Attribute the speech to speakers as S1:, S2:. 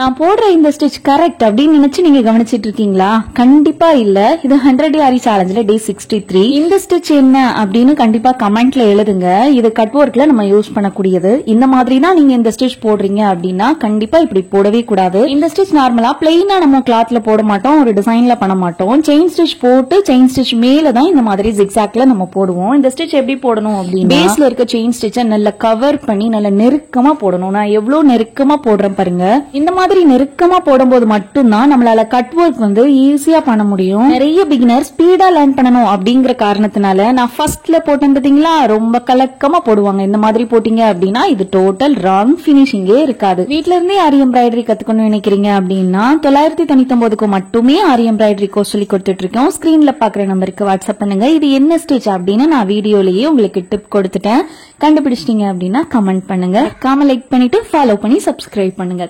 S1: நான் போடுற இந்த ஸ்டிச் கரெக்ட் அப்படின்னு நினைச்சு நீங்க கவனிச்சிட்டு இருக்கீங்களா? கண்டிப்பா இல்ல. இது 100 ஆரி சேலஞ்சில டே 63. இந்த ஸ்டிச் என்ன அப்படின்னு கண்டிப்பா கமெண்ட்ல எழுதுங்க. இது கட் ஒர்க்ல நம்ம யூஸ் பண்ணக்கூடியது. இந்த மாதிரி தான் நீங்க இந்த ஸ்டிச் போடுறீங்க அப்படின்னா கண்டிப்பா இப்படி போடவே கூடாது. இந்த ஸ்டிச் நார்மலா பிளெயினா நம்ம கிளாத்ல போட மாட்டோம், ஒரு டிசைன்ல பண்ண மாட்டோம். செயின் ஸ்டிச் போட்டு செயின் ஸ்டிச் மேல தான் இந்த மாதிரி ஜிக்ஸாக்ல நம்ம போடுவோம். இந்த ஸ்டிச் எப்படி போடணும் அப்படின்னா பேஸ்ல இருக்க செயின் ஸ்டிச்சை நல்லா கவர் பண்ணி நல்லா நெருக்கமா போடணும். நான் எவ்வளவு நெருக்கமா போடுறேன் பாருங்க. இந்த மாதிரி நெருக்கமா போடும்போது மட்டும்தான் நம்மளால கட் ஒர்க் ஈஸியா பண்ண முடியும். நிறைய பிகினர் ஸ்பீடா லேர்ன் பண்ணணும் அப்படிங்கிற காரணத்தினால நான் ஃபர்ஸ்ட்ல போட்டேன் பாத்தீங்களா, ரொம்ப கலக்கமா போடுவாங்க. இந்த மாதிரி போட்டீங்க அப்படின்னா இது டோட்டல் ராங் பினிஷிங்கே இருக்காது. வீட்ல இருந்தே ஆரி எம்ப்ராய்டரி கத்துக்கணும்னு நினைக்கிறீங்க அப்படின்னா 999க்கு மட்டுமே ஆரி எம்ப்ராய்டரி கோர்ஸ் சொல்லி கொடுத்துட்டு இருக்கோம். ஸ்கிரீன்ல பாக்குற நம்பருக்கு வாட்ஸ்அப் பண்ணுங்க. இது என்ன ஸ்டிச் அப்படின்னு நான் வீடியோலயே உங்களுக்கு டிப் கொடுத்துட்டேன். கண்டுபிடிச்சிட்டீங்க அப்படின்னா கமெண்ட் பண்ணுங்க. லைக் பண்ணிட்டு ஃபாலோ பண்ணி சப்ஸ்கிரைப் பண்ணுங்க.